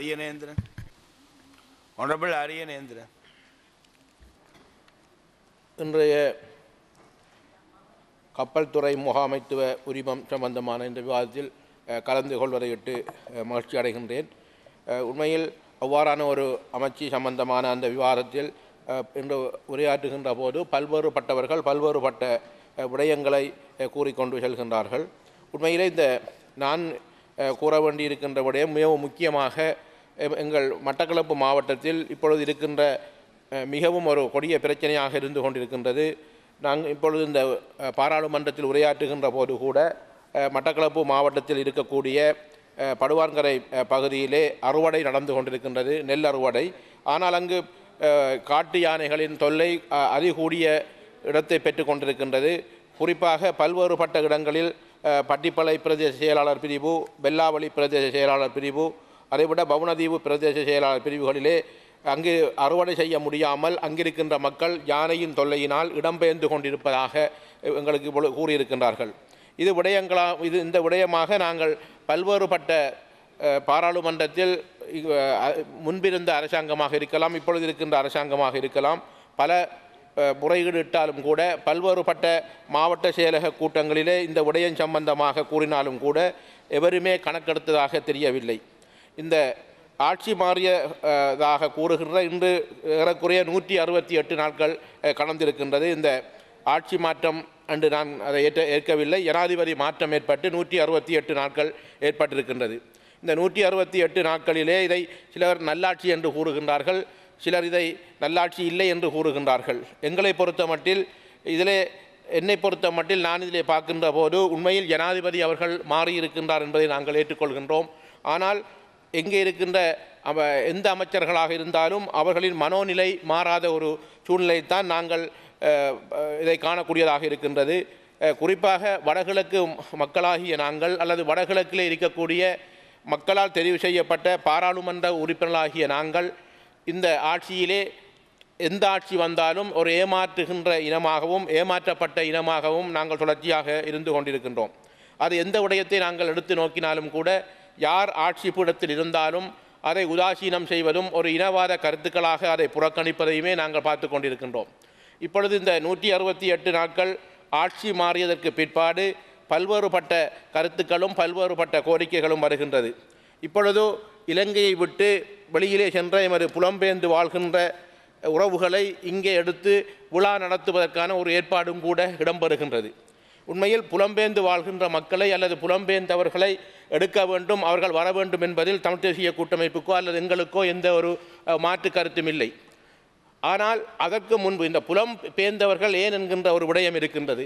Ariyanendra. Honorable Ariyanendra. இன்றைய கப்பல் துறை முகாமைத்துவ உரிமம் சம்பந்தமான இந்த விவாதத்தில் கலந்து கொள்வதையிட்டு மகிழ்ச்சி அடைகின்றேன். உண்மையில் அவ்வாறான ஒரு அமைச்சு சம்பந்தமான அந்த விவாதத்தில் இன்று உரையாற்றுகின்ற போது பல்வேறுபட்டவர்கள் பல்வேறுபட்ட விடயங்களை கூறிக்கொண்டு செல்கின்றார்கள். உண்மையிலே இந்த நான் கூற வேண்டியிருக்கின்ற விடயம் மிகவும் முக்கியமாக எங்கள் மட்டக்களப்பு மாவட்டத்தில் இப்பொழுது இருக்கின்ற மிகவும் ஒரு கொடிய பிரச்சனையாக இருந்து கொண்டிருக்கின்றது. நாங்கள் இப்பொழுது இந்த பாராளுமன்றத்தில் உரையாற்றுகின்ற போது கூட மட்டக்களப்பு மாவட்டத்தில் இருக்கக்கூடிய படுவார்கரை பகுதியிலே அறுவடை நடந்து கொண்டிருக்கின்றது, நெல் அறுவடை. ஆனால் அங்கு காட்டு யானைகளின் தொல்லை அதிகூடிய இடத்தை பெற்று கொண்டிருக்கின்றது. குறிப்பாக பல்வேறுபட்ட இடங்களில் பட்டிப்பளை பிரதேச செயலாளர் பிரிவு, பெல்லாவளி பிரதேச செயலாளர் பிரிவு, அதைவிட பவுனதீவு பிரதேச செயலாளர் பிரிவுகளிலே அங்கு அறுவடை செய்ய முடியாமல் அங்கிருக்கின்ற மக்கள் யானையின் தொல்லையினால் இடம்பெயர்ந்து கொண்டிருப்பதாக எங்களுக்கு கூறியிருக்கின்றார்கள். இந்த விடயமாக நாங்கள் பல்வேறுபட்ட பாராளுமன்றத்தில் முன்பிருந்த அரசாங்கமாக இருக்கலாம், இப்பொழுது இருக்கின்ற அரசாங்கமாக இருக்கலாம், பல முறையீடு இட்டாலும் கூட பல்வேறுபட்ட மாவட்ட செயலக கூட்டங்களிலே இந்த விடயம் சம்பந்தமாக கூறினாலும் கூட எவருமே கணக்கெடுத்ததாக தெரியவில்லை. இந்த ஆட்சி மாறியதாக கூறுகின்ற இன்று ஏறக்குறைய 168 நாட்கள் கடந்திருக்கின்றது. இந்த ஆட்சி மாற்றம் அன்று நான் அதை ஏற்கவில்லை. ஜனாதிபதி மாற்றம் ஏற்பட்டு 168 நாட்கள் ஏற்பட்டிருக்கின்றது. இந்த 168 நாட்களிலே இதை சிலர் நல்லாட்சி என்று கூறுகின்றார்கள், சிலர் இதை நல்லாட்சி இல்லை என்று கூறுகின்றார்கள். என்னை பொறுத்த மட்டில் நான் இதிலே பார்க்கின்ற போது உண்மையில் ஜனாதிபதி அவர்கள் மாறியிருக்கின்றார் என்பதை நாங்கள் ஏற்றுக்கொள்கின்றோம். ஆனால் எங்கே இருக்கின்ற எந்த அமைச்சர்களாக இருந்தாலும் அவர்களின் மனோநிலை மாறாத ஒரு சூழ்நிலைத்தான் நாங்கள் இதை காணக்கூடியதாக இருக்கின்றது. குறிப்பாக வடகிழக்கு மக்களாகிய நாங்கள் அல்லது வடகிழக்கிலே இருக்கக்கூடிய மக்களால் தெரிவு செய்யப்பட்ட பாராளுமன்ற உறுப்பினர்களாகிய நாங்கள் இந்த ஆட்சியிலே எந்த ஆட்சி வந்தாலும் ஒரு ஏமாற்றுகின்ற இனமாகவும் ஏமாற்றப்பட்ட இனமாகவும் நாங்கள் தொடர்ச்சியாக இருந்து கொண்டிருக்கின்றோம். அது எந்த விடயத்தை நாங்கள் எடுத்து நோக்கினாலும் கூட யார் ஆட்சி பீடத்தில் இருந்தாலும் அதை உதாசீனம் செய்வதும் ஒரு இனவாத கருத்துக்களாக அதை புறக்கணிப்பதையுமே நாங்கள் பார்த்து கொண்டிருக்கின்றோம். இப்பொழுது இந்த 168 நாட்கள் ஆட்சி மாறியதற்கு பிற்பாடு பல்வேறுபட்ட கருத்துக்களும் பல்வேறுபட்ட கோரிக்கைகளும் வருகின்றது. இப்பொழுது இலங்கையை விட்டு வெளியிலே சென்ற எமது புலம்பெயர்ந்து வாழ்கின்ற உறவுகளை இங்கே எடுத்து விழா நடத்துவதற்கான ஒரு ஏற்பாடும் கூட இடம்பெறுகின்றது. உண்மையில் புலம்பெயர்ந்து வாழ்கின்ற மக்களை அல்லது புலம்பெயர்ந்தவர்களை எடுக்க வேண்டும், அவர்கள் வர வேண்டும் என்பதில் தமிழ் தேசிய கூட்டமைப்புக்கோ அல்லது எங்களுக்கோ எந்த ஒரு மாற்று கருத்தும் இல்லை. ஆனால் அதற்கு முன்பு இந்த புலம்பெயர்ந்தவர்கள் ஏன் என்கின்ற ஒரு விடயம் இருக்கின்றது.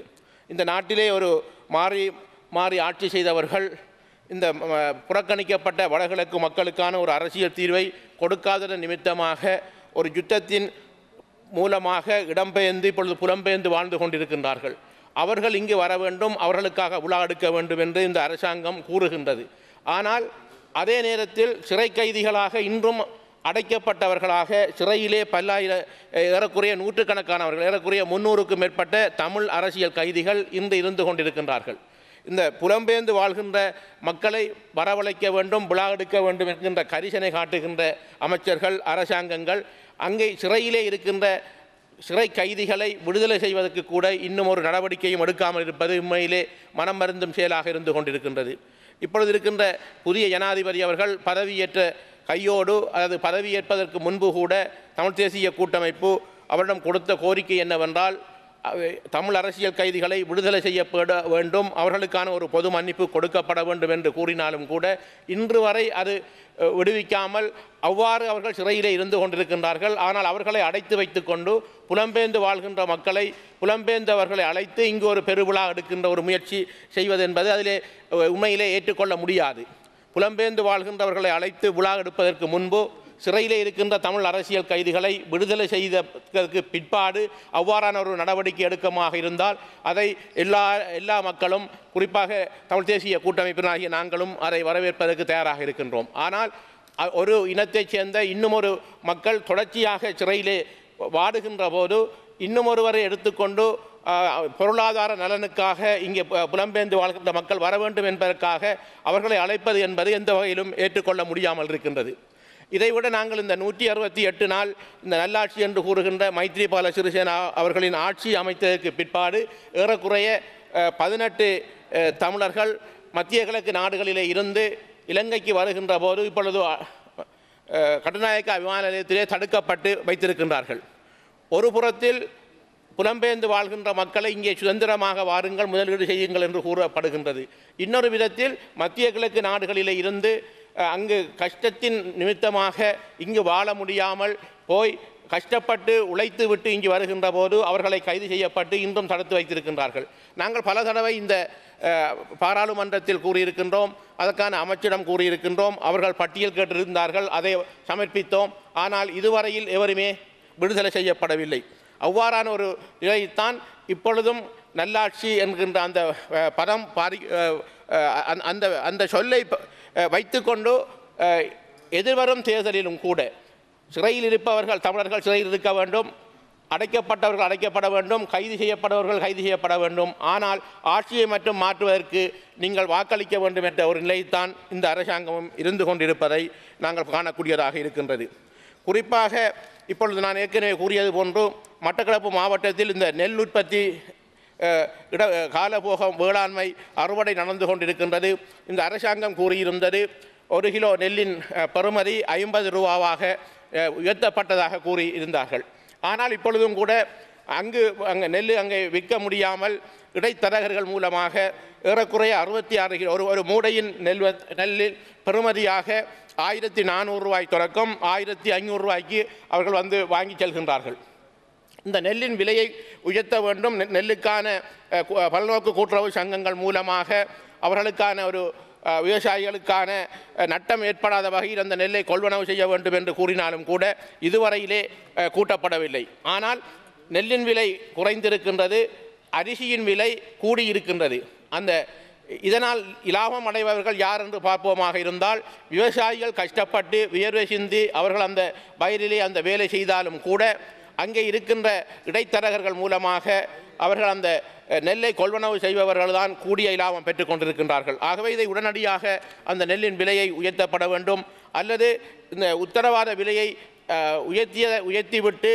இந்த நாட்டிலே ஒரு மாறி ஆட்சி செய்தவர்கள் இந்த புறக்கணிக்கப்பட்ட வடகிழக்கு மக்களுக்கான ஒரு அரசியல் தீர்வை கொடுக்காததன் நிமித்தமாக ஒரு யுத்தத்தின் மூலமாக இடம்பெயர்ந்து இப்பொழுது புலம்பெயர்ந்து வாழ்ந்து கொண்டிருக்கின்றார்கள். அவர்கள் இங்கு வர வேண்டும், அவர்களுக்காக விழா எடுக்க வேண்டும் என்று இந்த அரசாங்கம் கூறுகின்றது. ஆனால் அதே நேரத்தில் சிறை கைதிகளாக இன்றும் அடைக்கப்பட்டவர்களாக சிறையிலே ஏறக்குறைய நூற்றுக்கணக்கானவர்கள், ஏறக்குறைய 300க்கும் மேற்பட்ட தமிழ் அரசியல் கைதிகள் இன்று இருந்து கொண்டிருக்கின்றார்கள். இந்த புலம்பெயர்ந்து வாழ்கின்ற மக்களை வரவழைக்க வேண்டும், விழா எடுக்க வேண்டும் என்கின்ற கரிசனை காட்டுகின்ற அமைச்சர்கள், அரசாங்கங்கள் அங்கே சிறையிலே இருக்கின்ற சிறை கைதிகளை விடுதலை செய்வதற்கு கூட இன்னும் ஒரு நடவடிக்கையும் எடுக்காமல் இருப்பது உண்மையிலே மனம் மருந்தும் செயலாக இருந்து கொண்டிருக்கின்றது. இப்பொழுது இருக்கின்ற புதிய ஜனாதிபதி அவர்கள் பதவியேற்ற கையோடு அல்லது பதவியேற்பதற்கு முன்பு கூட தமிழ் தேசிய கூட்டமைப்பு அவரிடம் கொடுத்த கோரிக்கை என்னவென்றால் தமிழ் அரசியல் கைதிகளை விடுதலை செய்யப்பட வேண்டும், அவர்களுக்கான ஒரு பொது மன்னிப்பு கொடுக்கப்பட வேண்டும் என்று கூறினாலும் கூட இன்று வரை அது விடுவிக்காமல் அவ்வாறு அவர்கள் சிறையிலே இருந்து கொண்டிருக்கின்றார்கள். ஆனால் அவர்களை அடைத்து வைத்து கொண்டு புலம்பெயர்ந்து வாழ்கின்ற மக்களை புலம்பெயர்ந்தவர்களை அழைத்து இங்கு ஒரு பெருவிழா எடுக்கின்ற ஒரு முயற்சி செய்வது என்பது அதிலே உண்மையிலே ஏற்றுக்கொள்ள முடியாது. புலம்பெயர்ந்து வாழ்கின்றவர்களை அழைத்து விழா எடுப்பதற்கு முன்பு சிறையிலே இருக்கின்ற தமிழ் அரசியல் கைதிகளை விடுதலை செய்ததற்கு பிற்பாடு அவ்வாறான ஒரு நடவடிக்கை எடுக்கமாக இருந்தால் அதை எல்லா மக்களும் குறிப்பாக தமிழ் தேசிய கூட்டமைப்பினாகிய நாங்களும் அதை வரவேற்பதற்கு தயாராக இருக்கின்றோம். ஆனால் ஒரு இனத்தைச் சேர்ந்த இன்னும் ஒரு மக்கள் தொடர்ச்சியாக சிறையிலே வாடுகின்ற போது இன்னும் ஒருவரை எடுத்துக்கொண்டு பொருளாதார நலனுக்காக இங்கே புலம்பெயர்ந்து வாழ்கின்ற மக்கள் வர வேண்டும் என்பதற்காக அவர்களை அழைப்பது என்பது எந்த வகையிலும் ஏற்றுக்கொள்ள முடியாமல் இருக்கின்றது. இதைவிட நாங்கள் இந்த 168 நாள் இந்த நல்லாட்சி என்று கூறுகின்ற மைத்ரிபால சிறிசேனா அவர்களின் ஆட்சி அமைத்ததற்கு பிற்பாடு ஏறக்குறைய 18 தமிழர்கள் மத்திய கிழக்கு நாடுகளிலே இருந்து இலங்கைக்கு வருகின்ற போது இப்பொழுது கட்டுநாயக்க விமான நிலையத்திலே தடுக்கப்பட்டு வைத்திருக்கின்றார்கள். ஒரு புறத்தில் புலம்பெயர்ந்து வாழ்கின்ற மக்களை இங்கே சுதந்திரமாக வாருங்கள், முதலீடு செய்யுங்கள் என்று கூறப்படுகின்றது. இன்னொரு விதத்தில் மத்திய கிழக்கு நாடுகளிலே இருந்து அங்கு கஷ்டத்தின் நிமித்தமாக இங்கு வாழ முடியாமல் போய் கஷ்டப்பட்டு உழைத்து விட்டு இங்கு வருகின்ற போது அவர்களை கைது செய்யப்பட்டு இன்றும் தடுத்து வைத்திருக்கின்றார்கள். நாங்கள் பல தடவை இந்த பாராளுமன்றத்தில் கூறியிருக்கின்றோம், அதற்கான அமைச்சிடம் கூறியிருக்கின்றோம், அவர்கள் பட்டியல் கேட்டிருந்தார்கள், அதை சமர்ப்பித்தோம். ஆனால் இதுவரையில் எவருமே விடுதலை செய்யப்படவில்லை. அவ்வாறான ஒரு நிலையைத்தான் இப்பொழுதும் நல்லாட்சி என்கின்ற அந்த பதம் அந்த சொல்லை வைத்துக்கொண்டு எதிர்வரும் தேர்தலிலும் கூட சிறையில் இருப்பவர்கள் தமிழர்கள் சிறையில் இருக்க வேண்டும், அடைக்கப்பட்டவர்கள் அடைக்கப்பட வேண்டும், கைது செய்யப்பட்டவர்கள் கைது செய்யப்பட வேண்டும். ஆனால் ஆட்சியை மட்டும் மாற்றுவதற்கு நீங்கள் வாக்களிக்க வேண்டும் என்ற ஒரு நிலைத்தான் இந்த அரசாங்கமும் இருந்து கொண்டிருப்பதை நாங்கள் காணக்கூடியதாக இருக்கின்றது. குறிப்பாக இப்பொழுது நான் ஏற்கனவே கூறியது போன்று மட்டக்களப்பு மாவட்டத்தில் இந்த நெல் உற்பத்தி காலபோகம் வேளாண்மை அறுவடை நடந்து கொண்டிருக்கின்றது. இந்த அரசாங்கம் கூறியிருந்தது 1 கிலோ நெல்லின் பெறுமதி 50 ரூபாவாக உயர்த்தப்பட்டதாக கூறியிருந்தார்கள். ஆனால் இப்பொழுதும் கூட அங்கு நெல் அங்கே விற்க முடியாமல் இடைத்தரகர்கள் மூலமாக ஏறக்குறைய 66 கிலோ ஒரு மூடையின் நெல்லில் பெறுமதியாக 1400 ரூபாய் தொடக்கம் 1500 ரூபாய்க்கு அவர்கள் வந்து வாங்கி செல்கின்றார்கள். இந்த நெல்லின் விலையை உயர்த்த வேண்டும், நெல்லுக்கான பல்நோக்கு கூட்டுறவு சங்கங்கள் மூலமாக அவர்களுக்கான ஒரு விவசாயிகளுக்கான நட்டம் ஏற்படாத வகையில் அந்த நெல்லை கொள்வனவு செய்ய வேண்டும் என்று கூறினாலும் கூட இதுவரையிலே கூட்டப்படவில்லை. ஆனால் நெல்லின் விலை குறைந்திருக்கின்றது, அரிசியின் விலை கூடியிருக்கின்றது. இதனால் இலாபம் அடைபவர்கள் யார் என்று பார்ப்போமாக இருந்தால் விவசாயிகள் கஷ்டப்பட்டு வியர்வை சிந்தி அவர்கள் அந்த வயலிலே அந்த வேலை செய்தாலும் கூட அங்கே இருக்கின்ற இடைத்தரகர்கள் மூலமாக அவர்கள் அந்த நெல்லை கொள்வனவு செய்பவர்கள் தான் கூடிய இலாபம் பெற்றுக் கொண்டிருக்கின்றார்கள். ஆகவே இதை உடனடியாக அந்த நெல்லின் விலையை உயர்த்தப்பட வேண்டும், அல்லது இந்த உத்தரவாத விலையை உயர்த்திவிட்டு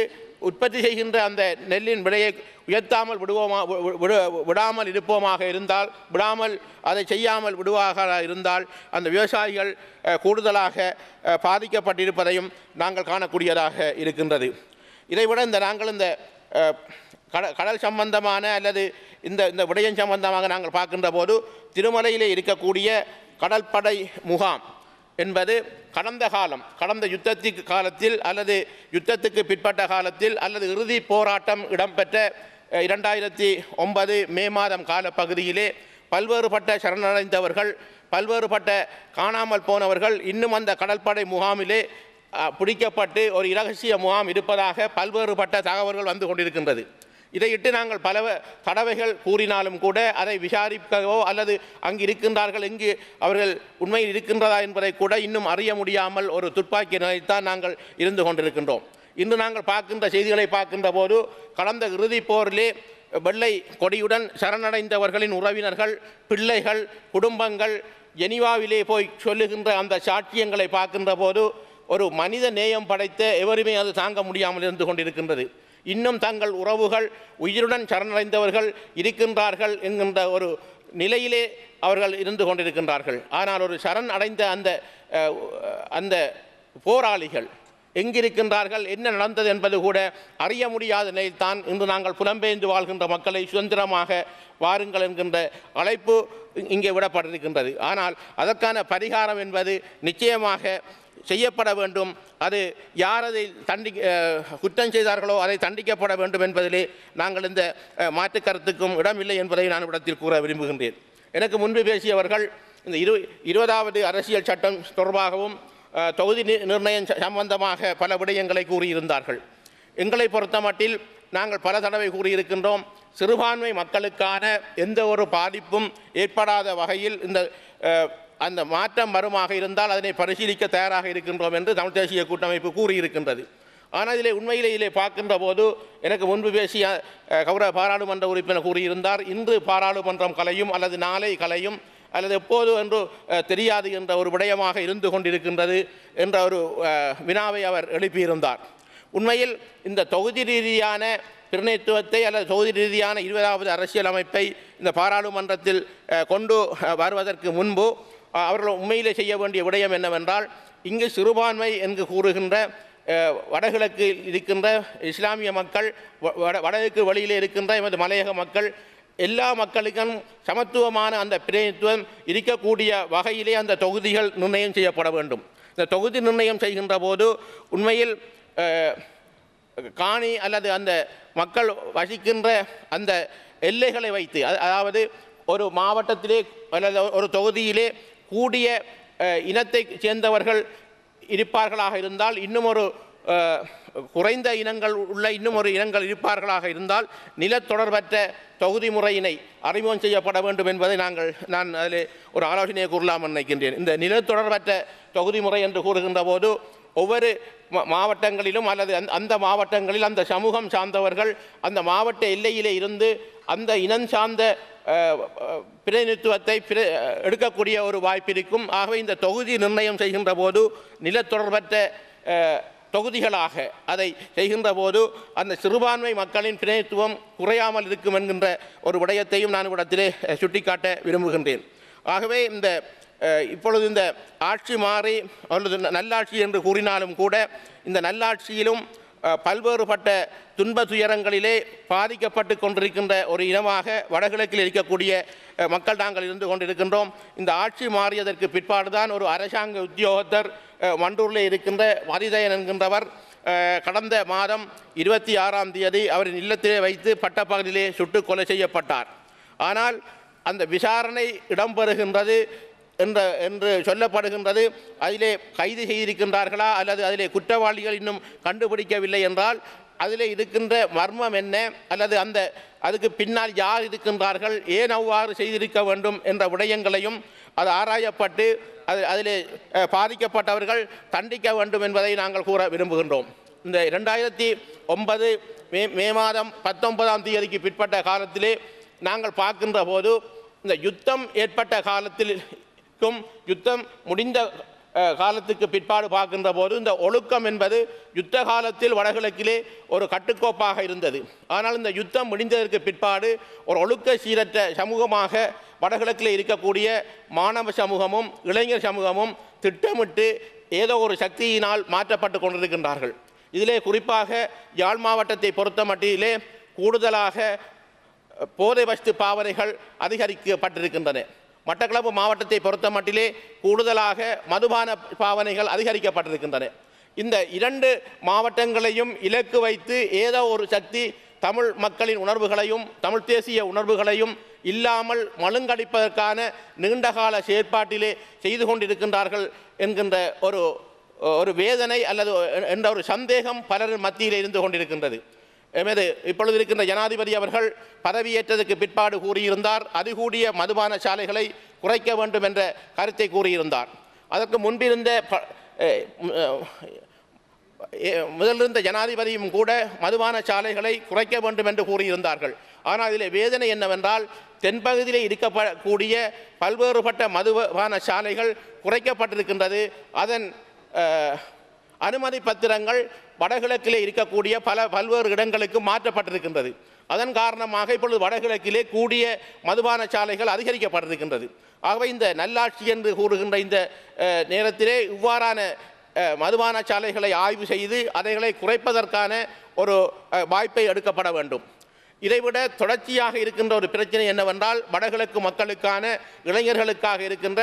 உற்பத்தி செய்கின்ற அந்த நெல்லின் விலையை உயர்த்தாமல் விடாமல் இருப்போமாக இருந்தால், விடாமல் அதை செய்யாமல் விடுவாக இருந்தால் அந்த விவசாயிகள் கூடுதலாக பாதிக்கப்பட்டிருப்பதையும் நாங்கள் காணக்கூடியதாக இருக்கின்றது. இதைவிட நாங்கள் இந்த கடல் சம்பந்தமான அல்லது இந்த விடயம் சம்பந்தமாக நாங்கள் பார்க்கின்ற போது திருமலையிலே இருக்கக்கூடிய கடற்படை முகாம் என்பது கடந்த யுத்தத்துக்கு காலத்தில் அல்லது யுத்தத்துக்கு பிற்பட்ட காலத்தில் அல்லது இறுதி போராட்டம் இடம்பெற்ற 2009 மே மாதம் காலப்பகுதியிலே பல்வேறுபட்ட சரணடைந்தவர்கள், பல்வேறுபட்ட காணாமல் போனவர்கள் இன்னும் அந்த கடற்படை முகாமிலே பிடிக்கப்பட்டு ஒரு இரகசிய முகாம் இருப்பதாக பல்வேறுபட்ட தகவல்கள் வந்து கொண்டிருக்கின்றது. இதையிட்டு நாங்கள் பல தடவைகள் கூறினாலும் கூட அதை விசாரிக்கவோ அல்லது அங்கு இருக்கின்றார்கள், எங்கு அவர்கள் உண்மையில் இருக்கின்றதா என்பதை கூட இன்னும் அறிய முடியாமல் ஒரு துப்பாக்கி நிலைத்தான் நாங்கள் இருந்து கொண்டிருக்கின்றோம். இன்று நாங்கள் பார்க்கின்ற செய்திகளை பார்க்கின்ற போது கடந்த இறுதிப் போரிலே வெள்ளை கொடியுடன் சரணடைந்தவர்களின் உறவினர்கள், பிள்ளைகள், குடும்பங்கள் ஜெனீவாவிலே போய் சொல்லுகின்ற அந்த சாட்சியங்களை பார்க்கின்ற போது ஒரு மனித நேயம் படைத்த எவருமே அது தாங்க முடியாமல் இருந்து கொண்டிருக்கின்றது. இன்னும் தங்கள் உறவுகள் உயிருடன் சரணடைந்தவர்கள் இருக்கின்றார்கள் என்கின்ற ஒரு நிலையிலே அவர்கள் இருந்து கொண்டிருக்கின்றார்கள். ஆனால் ஒரு சரண் அடைந்த அந்த போராளிகள் எங்கிருக்கின்றார்கள், என்ன நடந்தது என்பது கூட அறிய முடியாத நிலையில்தான் இன்று நாங்கள் புலம்பெயர்ந்து வாழ்கின்ற மக்களை சுதந்திரமாக வாருங்கள் என்கின்ற அழைப்பு இங்கே விடப்பட்டிருக்கின்றது. ஆனால் அதற்கான பரிகாரம் என்பது நிச்சயமாக செய்யப்பட வேண்டும். அது யார் அதை குற்றம் செய்தார்களோ அதை தண்டிக்கப்பட வேண்டும் என்பதிலே நாங்கள் இந்த மாற்று கருத்துக்கும் இடமில்லை என்பதை நான் இடத்தில் கூற விரும்புகின்றேன். எனக்கு முன்பு பேசியவர்கள் இந்த 20வது அரசியல் சட்டம் தொடர்பாகவும் தொகுதி நிர்ணயம் சம்பந்தமாக பல விடயங்களை கூறியிருந்தார்கள். எங்களை பொறுத்தமட்டில் நாங்கள் பல தடவை கூறியிருக்கின்றோம், சிறுபான்மை மக்களுக்கான எந்த ஒரு பாதிப்பும் ஏற்படாத வகையில் அந்த மாற்றம் வருமாக இருந்தால் அதனை பரிசீலிக்க தயாராக இருக்கின்றோம் என்று தமிழ் தேசிய கூட்டமைப்பு கூறியிருக்கின்றது. ஆனால் உண்மையிலே பார்க்கின்ற போது எனக்கு முன்பு பேசிய கௌரவ பாராளுமன்ற உறுப்பினர் கூறியிருந்தார், இன்று பாராளுமன்றம் கலையும் அல்லது நாளை கலையும் அல்லது எப்போது என்று தெரியாது என்ற ஒரு விடயமாக இருந்து கொண்டிருக்கின்றது என்ற ஒரு வினாவை அவர் எழுப்பியிருந்தார். உண்மையில் இந்த தொகுதி ரீதியான பிரதிநிதித்துவத்தை அல்லது தொகுதி ரீதியான 20வது அரசியல் அமைப்பை இந்த பாராளுமன்றத்தில் கொண்டு வருவதற்கு முன்பு அவர்கள் உண்மையிலே செய்ய வேண்டிய விடயம் என்னவென்றால், இங்கு சிறுபான்மை என்று கூறுகின்ற வடகிழக்கில் இருக்கின்ற இஸ்லாமிய மக்கள், வடகிழக்கு வழியிலே இருக்கின்ற எமது மலையக மக்கள், எல்லா மக்களுக்கும் சமத்துவமான அந்த பிரதிநிதித்துவம் இருக்கக்கூடிய வகையிலே அந்த தொகுதிகள் நிர்ணயம் செய்யப்பட வேண்டும். இந்த தொகுதி நிர்ணயம் செய்கின்ற போது உண்மையில் காணி அல்லது அந்த மக்கள் வசிக்கின்ற அந்த எல்லைகளை வைத்து, அதாவது ஒரு மாவட்டத்திலே அல்லது ஒரு தொகுதியிலே கூடிய இனத்தை சேர்ந்தவர்கள் இருப்பார்களாக இருந்தால், இன்னும் ஒரு குறைந்த இனங்கள் உள்ள இன்னும் ஒரு இனங்கள் இருப்பார்களாக இருந்தால் நிலத்தொடர்பற்ற தொகுதி முறையினை அறிமுகம் செய்யப்பட வேண்டும் என்பதை நான் அதில் ஒரு ஆலோசனையை கூறலாம் நினைக்கின்றேன். இந்த நிலத்தொடர்பற்ற தொகுதி முறை என்று கூறுகின்ற போது ஒவ்வொரு மாவட்டங்களிலும் அல்லது அந்த மாவட்டங்களில் அந்த சமூகம் சார்ந்தவர்கள் அந்த மாவட்ட எல்லையிலே இருந்து அந்த இனம் சார்ந்த பிரதிநிதித்துவத்தை எடுக்கக்கூடிய ஒரு வாய்ப்பு இருக்கும். ஆகவே இந்த தொகுதி நிர்ணயம் செய்கின்ற போது நிலத்தொடர்பற்ற தொகுதிகளாக அதை செய்கின்ற போது அந்த சிறுபான்மை மக்களின் பிரதிநிதித்துவம் குறையாமல் இருக்கும் என்கின்ற ஒரு விடயத்தையும் நான் இவ்விடத்திலே சுட்டிக்காட்ட விரும்புகின்றேன். ஆகவே இந்த இப்பொழுது இந்த ஆட்சி மாறி அல்லது நல்லாட்சி என்று கூறினாலும் கூட இந்த நல்லாட்சியிலும் பல்வேறுபட்ட துன்ப துயரங்களிலே பாதிக்கப்பட்டு கொண்டிருக்கின்ற ஒரு இனமாக வடகிழக்கில் இருக்கக்கூடிய மக்கள் நாங்கள் இருந்து கொண்டிருக்கின்றோம். இந்த ஆட்சி மாறியதற்கு பிற்பாடுதான் ஒரு அரசாங்க உத்தியோகத்தர் மண்டூரில் இருக்கின்ற மதிதயன் என்கின்றவர் கடந்த மாதம் 26ஆம் தேதி அவரின் இல்லத்திலே வைத்து பட்டப்பகலிலே சுட்டு கொலை செய்யப்பட்டார். ஆனால் அந்த விசாரணை இடம்பெறுகின்றது என்று சொல்லப்படுகின்றது. அதிலே கைது செய்திருக்கின்றார்களா அல்லது அதிலே குற்றவாளிகள் இன்னும் கண்டுபிடிக்கவில்லை என்றால் அதிலே இருக்கின்ற மர்மம் என்ன, அல்லது அதுக்கு பின்னால் யார் இருக்கின்றார்கள், ஏன் அவ்வாறு செய்திருக்க வேண்டும் என்ற விடயங்களையும் அது ஆராயப்பட்டு அதிலே பாதிக்கப்பட்டவர்கள் தண்டிக்க வேண்டும் என்பதை நாங்கள் கூற விரும்புகின்றோம். இந்த 2009 மே மாதம் 19ஆம் தேதிக்கு பிற்பட்ட காலத்திலே நாங்கள் பார்க்கின்ற போது இந்த யுத்தம் ஏற்பட்ட காலத்திற்கும் யுத்தம் முடிந்த காலத்துக்கு பிற்பாடு பார்க்கின்ற போது இந்த ஒழுக்கம் என்பது யுத்த காலத்தில் வடகிழக்கிலே ஒரு கட்டுக்கோப்பாக இருந்தது. ஆனால் இந்த யுத்தம் முடிந்ததற்கு பிற்பாடு ஒரு ஒழுக்க சீரற்ற சமூகமாக வடகிழக்கிலே இருக்கக்கூடிய மாணவ சமூகமும் இளைஞர் சமூகமும் திட்டமிட்டு ஏதோ ஒரு சக்தியினால் மாற்றப்பட்டு கொண்டிருக்கின்றார்கள். இதிலே குறிப்பாக யாழ் மாவட்டத்தை பொறுத்த மட்டிலே கூடுதலாக போதை வஸ்து பாவனைகள் அதிகரிக்கப்பட்டிருக்கின்றன. மட்டக்களப்பு மாவட்டத்தை பொறுத்த மட்டிலே கூடுதலாக மதுபான பாவனைகள் அதிகரிக்கப்பட்டிருக்கின்றன. இந்த 2 மாவட்டங்களையும் இலக்கு வைத்து ஏதோ ஒரு சக்தி தமிழ் மக்களின் உணர்வுகளையும் தமிழ் தேசிய உணர்வுகளையும் இல்லாமல் மழுங்கடிப்பதற்கான நீண்டகால செயற்பாட்டிலே செய்து கொண்டிருக்கின்றார்கள் என்கின்ற ஒரு வேதனை அல்லது என்ற ஒரு சந்தேகம் பலரின் மத்தியில் இருந்து கொண்டிருக்கின்றது. எமது இப்பொழுது இருக்கின்ற ஜனாதிபதி அவர்கள் பதவியேற்றதுக்கு பிற்பாடு கூறியிருந்தார், அதிகூடிய மதுபான சாலைகளை குறைக்க வேண்டும் என்ற கருத்தை கூறியிருந்தார். அதற்கு முன்பிருந்த முதலிருந்த ஜனாதிபதியும் கூட மதுபான சாலைகளை குறைக்க வேண்டும் என்று கூறியிருந்தார்கள். ஆனால் இதில் வேதனை என்னவென்றால் தென்பகுதியிலே இருக்கக்கூடிய பல்வேறுபட்ட மதுபான சாலைகள் குறைக்கப்பட்டிருக்கின்றது. அதன் அனுமதி பத்திரங்கள் வடகிழக்கிலே இருக்கக்கூடிய பல்வேறு இடங்களுக்கு மாற்றப்பட்டிருக்கின்றது. அதன் காரணமாக இப்பொழுது வடகிழக்கிலே கூடிய மதுபான சாலைகள் அதிகரிக்கப்பட்டிருக்கின்றது. ஆகவே இந்த நல்லாட்சி என்று கூறுகின்ற இந்த நேரத்திலே இவ்வாறான மதுபான சாலைகளை ஆய்வு செய்து அதைகளை குறைப்பதற்கான ஒரு வாய்ப்பை எடுக்கப்பட வேண்டும். இதைவிட தொடர்ச்சியாக இருக்கின்ற ஒரு பிரச்சனை என்னவென்றால் வடகிழக்கு மக்களுக்கான இளைஞர்களுக்காக இருக்கின்ற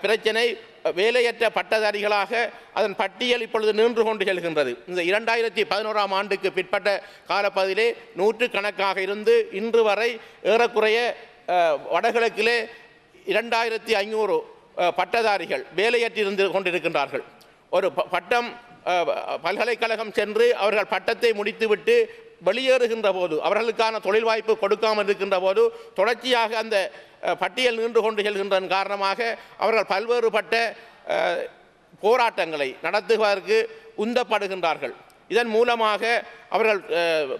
பிரச்சனை வேலையற்ற பட்டதாரிகளாக அதன் பட்டியல் இப்பொழுது நின்று கொண்டு செல்கின்றது. இந்த 2011ஆம் ஆண்டுக்கு பிற்பட்ட காலப்பகுதியிலே 100கணக்காக இருந்து இன்று வரை ஏறக்குறைய வடகிழக்கிலே 2500 பட்டதாரிகள் வேலையற்றிருந்து கொண்டிருக்கின்றார்கள். ஒரு பட்டம் பல்கலைக்கழகம் சென்று அவர்கள் பட்டத்தை முடித்துவிட்டு வெளியேறுகின்ற போது அவர்களுக்கான தொழில் வாய்ப்பு கொடுக்காமல் இருக்கின்ற போது தொடர்ச்சியாக அந்த பட்டியல் நின்று கொண்டு செல்கின்றதன் காரணமாக அவர்கள் பல்வேறுபட்ட போராட்டங்களை நடத்துவதற்கு உந்தப்படுகின்றார்கள். இதன் மூலமாக அவர்கள்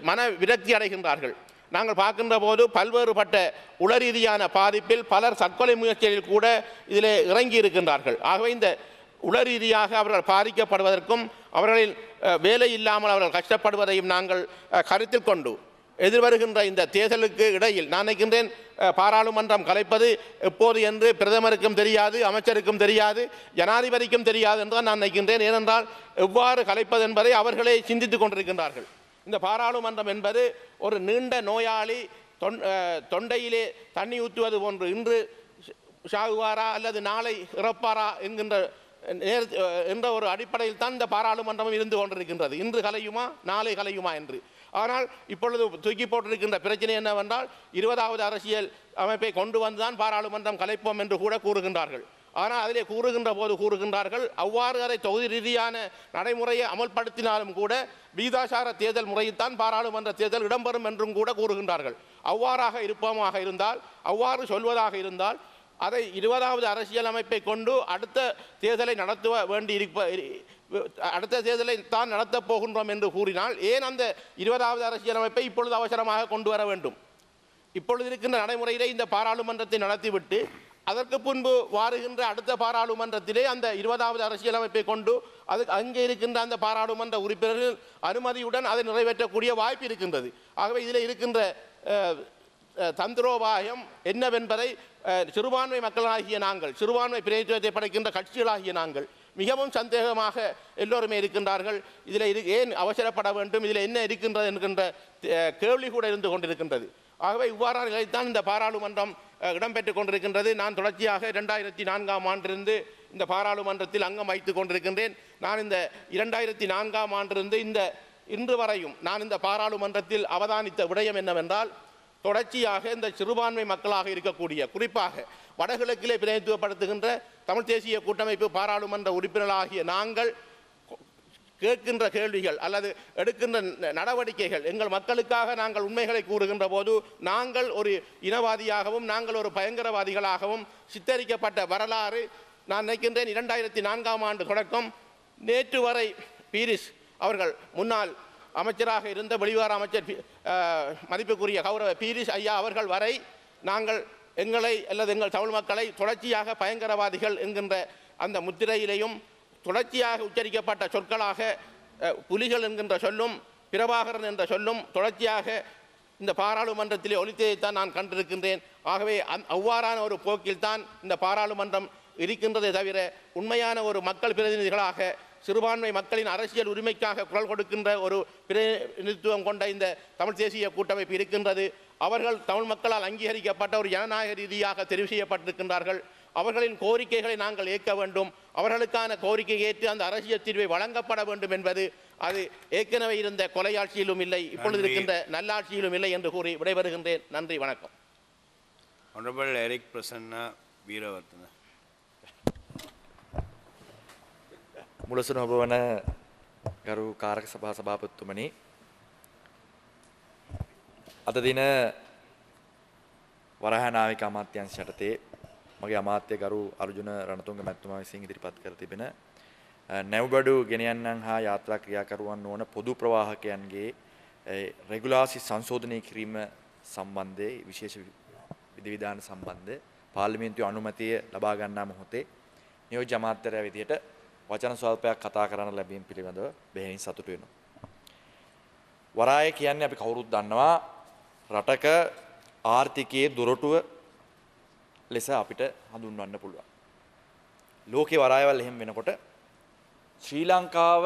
மன விரக்தி அடைகின்றார்கள். நாங்கள் பார்க்கின்ற போது பல்வேறுபட்ட உளரீதியான பாதிப்பில் பலர் தற்கொலை முயற்சிகளில் கூட இதில் இறங்கி இருக்கின்றார்கள். ஆகவே இந்த உளரீதியாக அவர்கள் பாதிக்கப்படுவதற்கும் அவர்களில் வேலை இல்லாமல் அவர்கள் கஷ்டப்படுவதையும் நாங்கள் கருத்தில் கொண்டு எதிர்வருகின்ற இந்த தேர்தலுக்கு இடையில் நான் நினைக்கின்றேன் பாராளுமன்றம் கலைப்பது எப்போது என்று பிரதமருக்கும் தெரியாது, அமைச்சருக்கும் தெரியாது, ஜனாதிபதிக்கும் தெரியாது என்று நான் நினைக்கின்றேன். ஏனென்றால் எவ்வாறு கலைப்பது என்பதை அவர்களே சிந்தித்துக் கொண்டிருக்கின்றார்கள். இந்த பாராளுமன்றம் என்பது ஒரு நீண்ட நோயாளி தொண்டையிலே தண்ணி ஊற்றுவது போன்று இன்று சாகுவாரா அல்லது நாளை இறப்பாரா என்ற ஒரு அடிப்படையில் தான் இந்த பாராளுமன்றம் இருந்து கொண்டிருக்கின்றது. இன்று கலையுமா நாளை கலையுமா என்று. ஆனால் இப்பொழுது தூக்கி போட்டிருக்கின்ற பிரச்சனை என்னவென்றால் 20வது அரசியல் அமைப்பை கொண்டு வந்துதான் பாராளுமன்றம் கலைப்போம் என்று கூட கூறுகின்றார்கள். ஆனால் அதிலே கூறுகின்றார்கள் அவ்வாறு அதை தொகுதி ரீதியான நடைமுறையை அமல்படுத்தினாலும் கூட வீதாசார தேர்தல் முறையில்தான் பாராளுமன்ற தேர்தல் இடம்பெறும் என்றும் கூட கூறுகின்றார்கள். அவ்வாறாக இருப்போமாக இருந்தால், அவ்வாறு சொல்வதாக இருந்தால் அதை 20வது அரசியல் அமைப்பை கொண்டு அடுத்த தேர்தலை நடத்துவ வேண்டி அடுத்த தேர்தலை தான் நடத்தப் போகின்றோம் என்று கூறினால் ஏன் அந்த 20வது அரசியல் அமைப்பை இப்பொழுது அவசரமாக கொண்டு வர வேண்டும்? இப்பொழுது இருக்கின்ற நடைமுறையிலே இந்த பாராளுமன்றத்தை நடத்திவிட்டு அதற்கு முன்பு வாருகின்ற அடுத்த பாராளுமன்றத்திலே அந்த 20வது அரசியலமைப்பை கொண்டு அங்கே இருக்கின்ற அந்த பாராளுமன்ற உறுப்பினர்கள் அனுமதியுடன் அதை நிறைவேற்றக்கூடிய வாய்ப்பு இருக்கின்றது. ஆகவே இதில் இருக்கின்ற தந்திரோபாயம் என்னவென்பதை சிறுபான்மை மக்களாகிய நாங்கள், சிறுபான்மை பிரதிநிதித்துவத்தை படைக்கின்ற கட்சிகளாகிய நாங்கள் மிகவும் சந்தேகமாக எல்லோருமே இருக்கின்றார்கள். இதில் ஏன் அவசரப்பட வேண்டும், இதில் என்ன இருக்கின்றது என்கின்ற கேள்வி கூட இருந்து கொண்டிருக்கின்றது. ஆகவே இவ்வாறான நிலைத்தான் இந்த பாராளுமன்றம் இடம்பெற்றுக் கொண்டிருக்கின்றது. நான் தொடர்ச்சியாக 2004ஆம் ஆண்டிலிருந்து இந்த பாராளுமன்றத்தில் அங்கம் வைத்துக் கொண்டிருக்கின்றேன். நான் இந்த 2004ஆம் ஆண்டிலிருந்து இன்று வரையும் நான் இந்த பாராளுமன்றத்தில் அவதானித்த விடயம் என்னவென்றால், தொடர்ச்சியாக இந்த சிறுபான்மை மக்களாக இருக்கக்கூடிய, குறிப்பாக வடகிழக்கிலே பிரதிநிதித்துவப்படுத்துகின்ற தமிழ் தேசிய கூட்டமைப்பு பாராளுமன்ற உறுப்பினர்களாகிய நாங்கள் கேட்கின்ற கேள்விகள் அல்லது எடுக்கின்ற நடவடிக்கைகள், எங்கள் மக்களுக்காக நாங்கள் உண்மைகளை கூறுகின்ற போது நாங்கள் ஒரு இனவாதியாகவும் நாங்கள் ஒரு பயங்கரவாதிகளாகவும் சித்தரிக்கப்பட்ட வரலாறு நான் நினைக்கின்றேன். 2004ஆம் ஆண்டு தொடக்கம் நேற்று வரை பீரிஸ் அவர்கள், முன்னாள் அமைச்சராக இருந்த வெளிவார அமைச்சர் மதிப்புக்குரிய கௌரவ பீரிஸ் ஐயா அவர்கள் வரை நாங்கள் எங்களை அல்லது எங்கள் தமிழ் மக்களை தொடர்ச்சியாக பயங்கரவாதிகள் என்கின்ற அந்த முத்திரையிலையும் தொடர்ச்சியாக உச்சரிக்கப்பட்ட சொற்களாக புலிகள் என்கின்ற சொல்லும் பிரபாகரன் என்ற சொல்லும் தொடர்ச்சியாக இந்த பாராளுமன்றத்திலே ஒலித்ததைத்தான் நான் கண்டிருக்கின்றேன். ஆகவே அவ்வாறான ஒரு போக்கில்தான் இந்த பாராளுமன்றம் இருக்கின்றதை தவிர உண்மையான ஒரு மக்கள் பிரதிநிதிகளாக சிறுபான்மை மக்களின் அரசியல் உரிமைக்காக குரல் கொடுக்கின்ற ஒரு பிரதிநிதித்துவம் கொண்ட இந்த தமிழ் தேசிய கூட்டமைப்பு இருக்கின்றது. அவர்கள் தமிழ் மக்களால் அங்கீகரிக்கப்பட்ட ஒரு ஜனநாயக ரீதியாக தெரிவு செய்யப்பட்டிருக்கின்றார்கள். அவர்களின் கோரிக்கைகளை நாங்கள் ஏற்க வேண்டும். அவர்களுக்கான கோரிக்கை ஏற்று அந்த அரசியல் தீர்வை வழங்கப்பட வேண்டும் என்பது அது ஏற்கனவே இருந்த கொலையாட்சியிலும் இல்லை, இப்பொழுது இருக்கின்ற நல்லாட்சியிலும் இல்லை என்று கூறி விடைபெறுகின்றேன். நன்றி, வணக்கம். Honorable Eric Prasanna Veeravarthana. මුලසුන ඔබ වන ගරු කාරක සභා සභාපතිතුමනි, අද දින වරහා නාවික අමාත්‍යාංශ යටතේ මගේ අමාත්‍ය ගරු අර්ජුන රණතුංග මැතිතුමා විසින් ඉදිරිපත් කර තිබෙන නැව්බඩු ගෙනියන්නන් හා යාත්‍රා ක්‍රියාකරුවන් වන පොදු ප්‍රවාහකයන්ගේ රෙගුලාසි සංශෝධනය කිරීම සම්බන්ධයේ විශේෂ විධිවිධාන සම්බන්ධ පාර්ලිමේන්තුවේ අනුමැතිය ලබා ගන්නා මොහොතේ නියෝජ්‍ය අමාත්‍යරයා විදියට වචන ස්වල්පයක් කතා කරන්න ලැබීම පිළිබඳව බෙහෙවින් සතුටු වෙනවා. වරාය කියන්නේ අපි කවුරුත් දන්නවා රටක ආර්ථිකයේ දොරටුව ලෙස අපිට හඳුන්වන්න පුළුවන්. ලෝකේ වරායවල් එහෙම වෙනකොට ශ්‍රී ලංකාව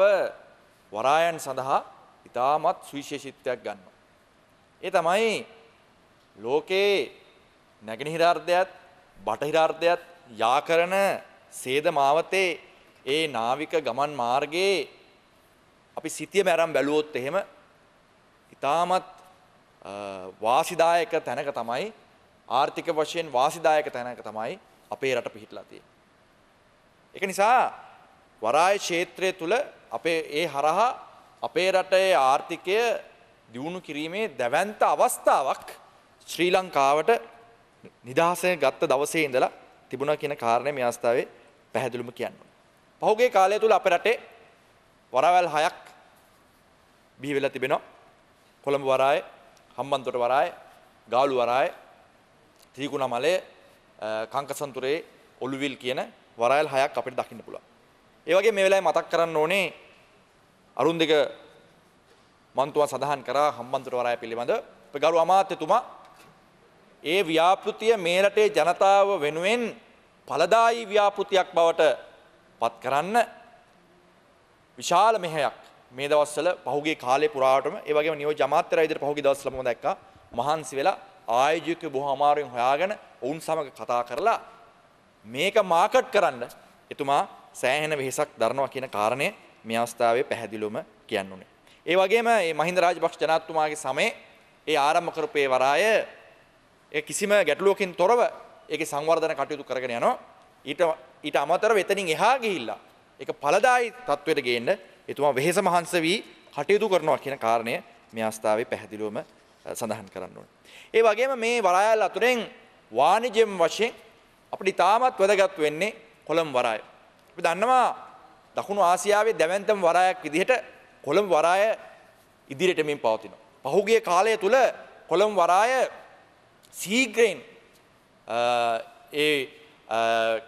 වරායන් සඳහා ඉතාමත් සුවිශේෂීත්වයක් ගන්නවා. ඒ තමයි ලෝකේ නැගෙනහිර අර්ධයත් බටහිර අර්ධයත් යා කරන සේද මාවතේ ඒ නාවික ගමන් මාර්ගයේ අපි සිටියම ආරම් බැලුවොත් එහෙම ඉතාමත් වාසිදායක තැනක තමයි, ආර්ථික වශයෙන් වාසිදායක තැනක තමයි අපේ රට පිහිටලා තියෙන්නේ. ඒක නිසා වරාය ක්ෂේත්‍රය තුල අපේ ඒ හරහා අපේ රටේ ආර්ථිකය දියුණු කිරීමේ දැවැන්ත අවස්ථාවක් ශ්‍රී ලංකාවට නිදහස ගත්ත දවසේ ඉඳලා තිබුණා කියන කාරණේ මේ අවස්ථාවේ පැහැදිලිවම කියන්න ඕනේ. පහුගිය කාලය තුල අපේ රටේ වරායවල් 6ක් බිහි වෙලා තිබෙනවා. කොළඹ වරාය, හම්බන්තොට වරාය, ගාලු වරාය, ත්‍රිකුණාමලය, කංකසන්තුරේ, ඔළුවිල් කියන වරායල් 6ක් අපිට දකින්න පුළුවන්. ඒ වගේ මේ වෙලාවේ මතක් කරන්න ඕනේ අරුන්දික මන්තුමා සඳහන් කරා හම්බන්තොට වරාය පිළිබඳ ගරු අමාත්‍යතුමා ඒ ව්‍යාපෘතිය මේ රටේ ජනතාව වෙනුවෙන් ඵලදායී ව්‍යාපෘතියක් බවට පත් කරන්න විශාල මෙහෙයක් මේ දවස්වල පහුගිය කාලේ පුරාවටම ඒ වගේම නියෝජ්‍ය අමාත්‍යවරයා විදිහට පහුගිය දවස්වල මම දැක්කා මහන්සි වෙලා ආයෝජකයෝ බොහෝ අමාරුවෙන් හොයාගෙන ඔවුන් සමග කතා කරලා මේක මාකට් කරන්න එතුමා සෑහෙන වෙහෙසක් දරනවා කියන කාරණය මේ අවස්ථාවේ පැහැදිලිවම කියන්න ඕනේ. ඒ වගේම මේ මහින්ද රාජපක්ෂ ජනාධිපතිතුමාගේ සමයේ ඒ ආරම්භ කරපේ වරාය ඒ කිසිම ගැටලුවකින් තොරව ඒකේ සංවර්ධන කටයුතු කරගෙන යනවා. ඊට අමතරව එතනින් එහා ගිහිල්ලා ඒක ඵලදායී තත්වයට ගේන්න එතුමා වෙහෙස මහන්සි වී කටයුතු කරනවා කියන කාරණය මේ අවස්ථාවේ පැහැදිලිවම සඳහන් කරන්න ඕනේ. ඒ වගේම මේ වරායල් අතුරෙන් වාණිජ්‍ය වශයෙන් අපිට ඉතාමත් වැදගත් වෙන්නේ කොළඹ වරාය. අපි දන්නවා දකුණු ආසියාවේ දැවැන්තම වරායක් විදිහට කොළඹ වරාය ඉදිරියට මෙන් පවතිනවා. පහුගිය කාලය තුල කොළඹ වරාය සීග්‍රේන්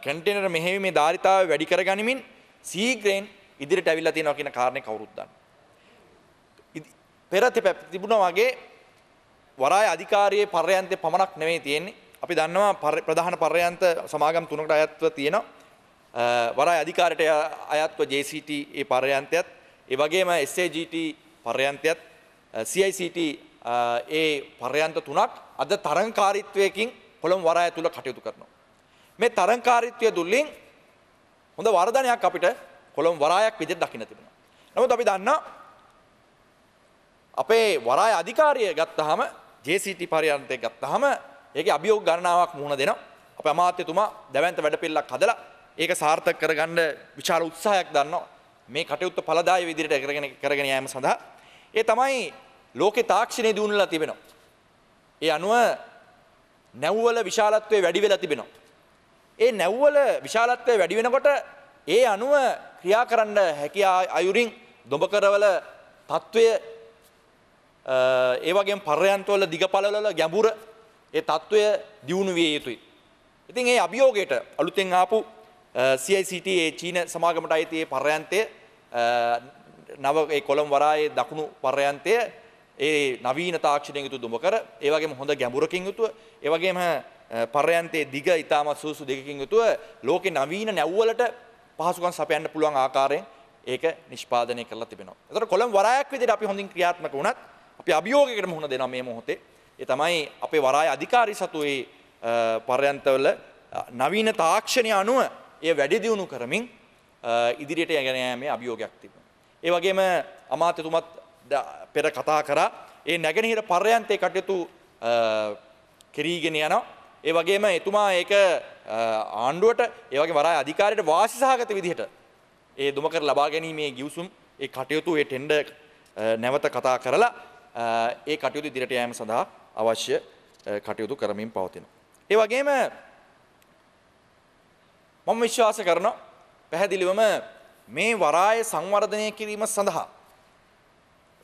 කන්ටේනර් මෙහෙයීමේ ධාරිතාවය වැඩි කරගනිමින් සීග්‍රේන් ඉදිරියට ඇවිල්ලා තියෙනවා කියන කාරණේ කවුරුත් දන්නවා. පෙර තිබුණා වගේ වරාය අධිකාරියේ පර්යන්තේ පමණක් නෙවෙයි තියෙන්නේ. අපි දන්නවා ප්‍රධාන පර්යන්ත සමාගම් තුනකට අයත්ව තියෙනවා. වරාය අධිකාරියට අයත්ව JCT ඒ පර්යන්තයත්, ඒ වගේම SAGT පර්යන්තයත්, CICT ඒ පර්යන්ත තුනක් අද තරංකාරීත්වයකින් කොළඹ වරාය තුල කටයුතු කරනවා. මේ තරංකාරීත්වය දුල්ලින් හොඳ වර්ධනයක් අපිට කොළඹ වරායක් විදිහට දකින්න තිබුණා. නමුත් අපි දන්නා අපේ වරාය අධිකාරිය ගත්තාම JCT පර්යන්තය ගත්තාම ඒකේ අභියෝග ගණනාවක් මුහුණ දෙනවා. අපේ අමාත්‍යතුමා දැවැන්ත වැඩපිළිවෙලක් හදලා ඒක සාර්ථක කරගන්න විශාල උත්සාහයක් දන්නවා. මේ කටයුත්ත ඵලදායී විදිහට කරගෙන යාම සඳහා ඒ තමයි ලෝකේ තාක්ෂණය දියුණුවලා තිබෙනවා. ඒ අනුව නැව්වල විශාලත්වය වැඩි වෙලා තිබෙනවා. ඒ නැව්වල විශාලත්වය වැඩි වෙනකොට ඒ අනුව ක්‍රියා කරන්න හැකි අයුරින් දොඹකරවල තත්වය ඒ වගේම පර්යන්තවල දිගපළවල ගැඹුර ඒ තත්වය දියුණු විය යුතුයි. ඉතින් ඒ අභියෝගයට අලුතෙන් ආපු CICT ඒ චීන සමාගමට අයිති ඒ පර්යන්තය නව ඒ කොළඹ වරායේ දකුණු පර්යන්තය ඒ නවීන තාක්ෂණයෙන් යුතු දොඹකර ඒ වගේම හොඳ ගැඹුරකින් යුතුව ඒ වගේම පර්යන්තයේ දිග ඉතාමත් සුසු දෙකකින් යුතුව ලෝකේ නවීන නැව්වලට පහසුකම් සපයන්න පුළුවන් ආකාරයෙන් ඒක නිෂ්පාදනය කරලා තිබෙනවා. ඒතකොට කොළඹ වරායක් විදිහට අපි හොඳින් ක්‍රියාත්මක වුණත් අපි අභියෝගයකට මුහුණ දෙනවා මේ මොහොතේ. ඒ තමයි අපේ වරාය අධිකාරී සතු ඒ පර්යන්තවල නවීන තාක්ෂණය අනුව ඒ වැඩි දියුණු කරමින් ඉදිරියට යගෙන යෑමේ අභියෝගයක් තිබෙනවා. ඒ වගේම අමාත්‍යතුමත් පෙර කතා කරා ඒ නැගෙනහිර පර්යන්තයේ කටයුතු කෙරීගෙන යනවා. ඒ වගේම එතුමා ඒක ආණ්ඩුවට ඒ වගේ වරාය අධිකාරියට වාසි සහගත විදිහට ඒ දුමකර ලබා ගැනීමේ ගිවිසුම් ඒ කටයුතු ඒ ටෙන්ඩර් නැවත කතා කරලා ඒ කටයුතු ඉදිරියට යාම සඳහා අවශ්‍ය කටයුතු කරමින් පවතිනවා. ඒ වගේම මම විශ්වාස කරනවා පැහැදිලිවම මේ වරාය සංවර්ධනය කිරීම සඳහා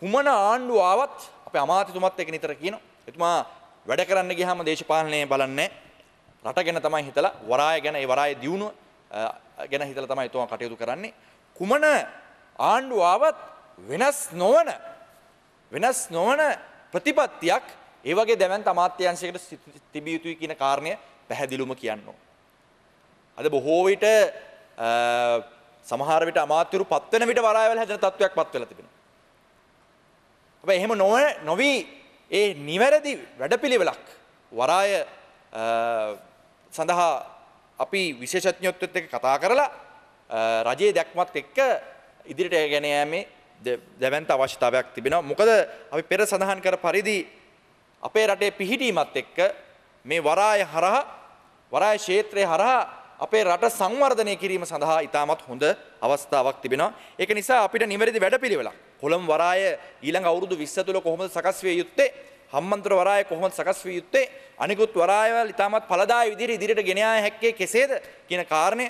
කුමන ආණ්ඩුව ආවත් අපේ අමාත්‍යතුමත් එක නිතර කියනවා. එතුමා වැඩ කරන්න ගියාම දේශපාලනය බලන්නේ රට ගැන තමයි හිතලා වරාය ගැන ඒ වරාය දියුණුව ගැන හිතලා තමයි එතුමා කටයුතු කරන්නේ. කුමන ආණ්ඩුව ආවත් වෙනස් නොවන ප්‍රතිපත්තියක් ඒ වගේ දැවැන්ත අමාත්‍යාංශයකට තිබිය යුතුයි කියන කාරණය පැහැදිලිවම කියනවා. අද බොහෝ විට සමහර විට අමාත්‍යවරු පත් වෙන විට වරායවල හැදෙන තත්වයක් පත් වෙලා තිබෙනවා. හැබැයි එහෙම නොවි ඒ නිවැරදි වැඩපිළිවෙලක් වරාය සඳහා අපි විශේෂඥයොත් එක්ක කතා කරලා රජයේ දැක්මත් එක්ක ඉදිරියට ගෙන යෑමේ දැවැන්ත අවශ්‍යතාවයක් තිබෙනවා. මොකද අපි පෙර සඳහන් කර පරිදි අපේ රටේ පිහිටීමත් එක්ක මේ වරාය ක්ෂේත්‍රයේ හරහා අපේ රට සංවර්ධනය කිරීම සඳහා ඉතාමත් හොඳ අවස්ථාවක් තිබෙනවා. ඒක නිසා අපිට නිවැරදි වැඩපිළිවෙලක් කොළඹ වරාය ඊළඟ අවුරුදු 20 තුළ කොහොමද සකස් විය යුත්තේ? හම්බන්තොට වරාය කොහොමද සකස් විය යුත්තේ? අනිකුත් වරායවල ඉතාමත් ඵලදායී විදිහට ඉදිරියට ගෙන යා හැක්කේ කෙසේද කියන කාරණය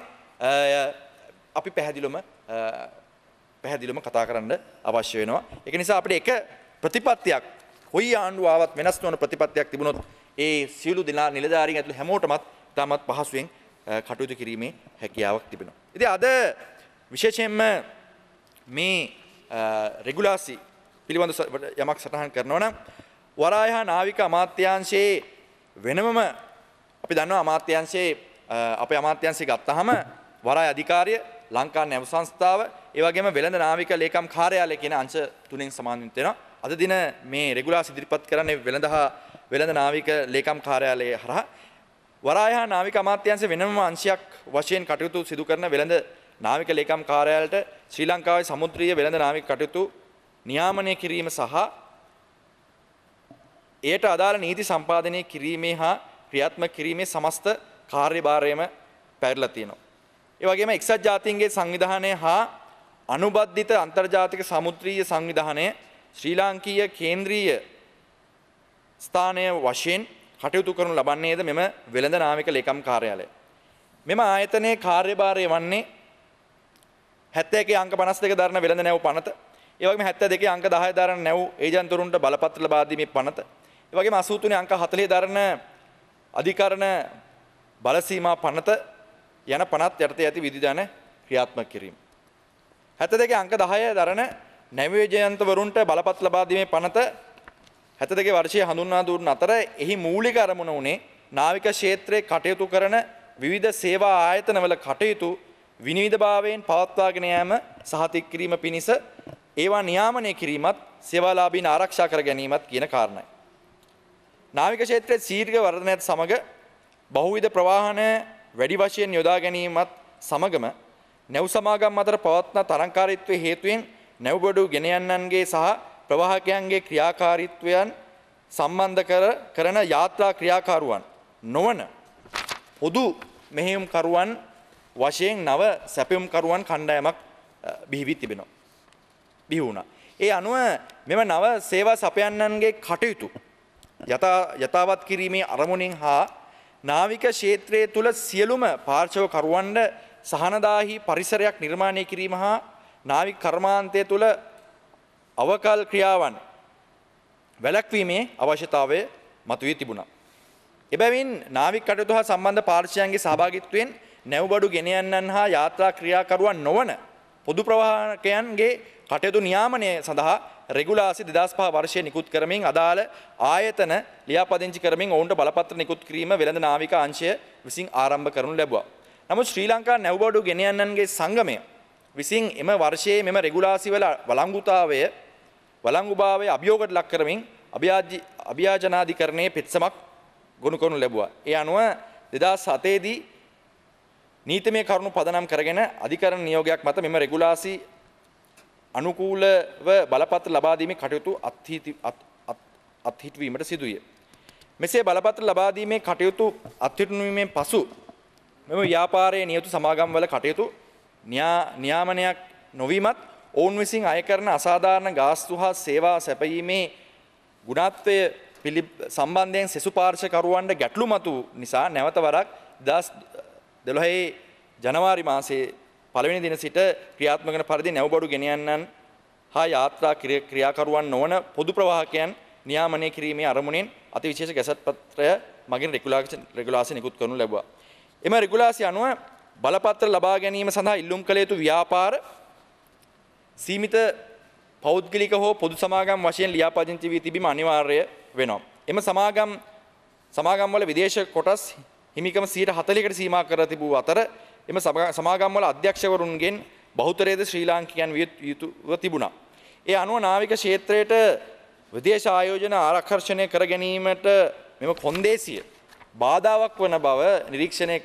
අපි පැහැදිලිවම කතා කරන්න අවශ්‍ය වෙනවා. ඒක නිසා අපිට එක ප්‍රතිපත්තියක් කොයි ආණ්ඩුව ආවත් වෙනස් නොවන ප්‍රතිපත්තියක් තිබුණොත් ඒ සියලු දෙනා නිලධාරීන් ඇතුළු හැමෝටමත් තාමත් පහසුවෙන් කටයුතු කිරීමේ හැකියාවක් තිබෙනවා. ඉතින් අද විශේෂයෙන්ම මේ රෙගුලාසි පිළිබඳ යමක් සටහන් කරනවා නම් වරාය හා නාවික අමාත්‍යාංශයේ වෙනමම අපි දන්නවා අමාත්‍යාංශයේ අපේ අමාත්‍යාංශය ගත්තාම වරාය අධිකාරිය ලංකා නැව් සංස්ථාව ඒ වගේම වෙළඳ නාවික ලේකම් කාර්යාලය කියන අංශ තුනෙන් සමාන්විත වෙනවා. අද දින මේ රෙගුලාසි ඉදිරිපත් කරන්නේ වෙළඳ නාවික ලේකම් කාර්යාලයේ හරහා වරාය හා නාවික අමාත්‍යාංශ වෙනම අංශයක් වශයෙන් කටයුතු සිදු කරන වෙළඳ නාවික ලේකම් කාර්යාලයට ශ්‍රී ලංකාවේ සමුද්‍රීය වෙළඳ නාවික කටයුතු නියාමනය කිරීම සහ එයට අදාළ නීති සම්පාදනය කිරීමේ හා ක්‍රියාත්මක කිරීමේ සමස්ත කාර්යභාරයම පැවරලා තියෙනවා. ඒ වගේම එක්සත් ජාතීන්ගේ සංවිධානය හා අනුබද්ධිත අන්තර්ජාතික සමුද්‍රීය සංවිධානය ශ්‍රී ලාංකීය කේන්ද්‍රීය ස්ථානය වශයෙන් කටයුතු කරනු ලබන්නේද මෙම වෙළඳ නාවික ලේකම් කාර්යාලය. මෙම ආයතනයේ කාර්යභාරය වන්නේ 71 අංක 52 දරන වෙළඳ නැව් පනත, ඒ වගේම 72 අංක 10 දරන නැව් ඒජන්තුරුන්ට බලපත්‍ර ලබා දීමේ පනත, ඒ වගේම 83 අංක 40 දරන අධිකරණ බල සීමා පනත යන පනත් යටතේ ඇති විධිදාන ක්‍රියාත්මක කිරීම. 72 අංක 10 දරන නැව් ඒජන්තවරුන්ට බලපත්‍ර ලබා දීමේ පනත 72 වර්ෂයේ හඳුන්වා දුන් අතර එහි මූලික අරමුණ උනේ නාවික ක්ෂේත්‍රයේ කටයුතු කරන විවිධ සේවා ආයතනවල කටයුතු විනිවිදභාවයෙන් පවත්වාගෙන යාම සහතික කිරීම පිණිස ඒවා නියාමනය කිරීමත් සේවාලාභීන් ආරක්ෂා කර ගැනීමත් කියන කාරණයි. නාවික ක්ෂේත්‍රයේ ශීර්ඝ වර්ධනයත් සමග බහුවිධ ප්‍රවාහන වැඩි වශයෙන් යොදා ගැනීමත් සමගම නැව් සමාගම් අතර පවත්නා තරංකාරීත්වයේ හේතුවෙන් නැව්බඩු ගෙන යන්නන්ගේ සහ ප්‍රවාහකයන්ගේ ක්‍රියාකාරීත්වයන් සම්බන්ධ කරන යාත්‍රා ක්‍රියාකාරුවන් නොවන පොදු මෙහෙයුම්කරුවන් වශයෙන් නව සැපයුම්කරුවන් කණ්ඩායමක් බිහි තිබෙනවා. බිහි වුණා. ඒ අනුව මෙම නව සේවා සපයන්නන්ගේ කටයුතු යථාවත් කිරීමේ අරමුණින් හා නාවික ක්ෂේත්‍රයේ තුල සියලුම පාර්ශවකරුවන්ට සහනදාහි පරිසරයක් නිර්මාණය කිරීම හා නාවික කර්මාන්තය තුල අවකල් ක්‍රියාවන් වැළැක්වීමේ අවශ්‍යතාවය මතුවී තිබුණා. එබැවින් නාවික කටයුතු හා සම්බන්ධ පාර්ශ්වයන්ගේ සහභාගීත්වයෙන් නැව්බඩු ගෙන යන්නන් හා යාත්‍රා ක්‍රියාකරුවන් නොවන පොදු ප්‍රවාහකයන්ගේ කටයුතු නියාමනය සඳහා රෙගුලාසි 2005 වර්ෂයේ නිකුත් කරමින් අදාළ ආයතන ලියාපදිංචි කරමින් ඔවුන්ට බලපත්‍ර නිකුත් කිරීම වෙළඳ නාවික අංශය විසින් ආරම්භ කරනු ලැබුවා. නමුත් ශ්‍රී ලංකා නැව්බඩු ගෙන යන්නන්ගේ සංගමය විසින් එම වර්ෂයේ මෙම රෙගුලාසි වල වළංගුභාවය අභියෝගයට ලක් කරමින් අභියාචනාධිකරණයේ පෙත්සමක් ගොනු කරනු ලැබුවා. ඒ අනුව 2007 දී නීතිමය කරුණු පදනම් කරගෙන අධිකරණ නියෝගයක් මත මෙම රෙගුලාසි අනුකූලව බලපත්‍ර ලබා දීමේ කටයුතු අත්හිටුවීමට සිදුවිය. මෙසේ බලපත්‍ර ලබා දීමේ කටයුතු අත්හිටුවීමෙන් පසු මෙම ව්‍යාපාරයේ නියුතු සමාගම් වල කටයුතු නියාමනයක් නොවීමත් ඔවුන් විසින් අය කරන අසාධාරණ ගාස්තු හා සේවා සැපයීමේ ගුණාත්වය සම්බන්ධයෙන් සෙසු පාර්ශවකරුවන්ට ගැටලු මතු නිසා නැවත වරක් 2012 ජනවාරි මාසයේ පළවෙනි දින සිට ක්‍රියාත්මක වන පරිදි නැව්බඩු ගෙන යන්නන් හා යාත්‍රා ක්‍රියාකරුවන් නොවන පොදු ප්‍රවාහකයන් නියාමනය කිරීමේ අරමුණෙන් අතිවිශේෂ ගැසට් පත්‍රය මගින් රෙගුලාසි නිකුත් කරනු ලැබුවා. එම රෙගුලාසි අනුව බලපත්‍ර ලබා ගැනීම සඳහා ඉල්ලුම් කළ යුතු ව්‍යාපාර සීමිත පෞද්ගලික හෝ පොදු සමාගම් වශයෙන් ලියාපදිංචි වී තිබීම අනිවාර්ය වෙනවා. එම සමාගම් වල විදේශ කොටස් හිමිකම 40%කට සීමා කර තිබූ අතර එම සමාගම් වල අධ්‍යක්ෂවරුන්ගෙන් බහුතරයේද ශ්‍රී ලාංකිකයන් විය යුතුව තිබුණා. ඒ අනුව නාවික ක්ෂේත්‍රයට විදේශ ආයෝජන ආකර්ෂණය කර ගැනීමට මෙම කොන්දේසිය බාධාවක් වන බව නිරීක්ෂණය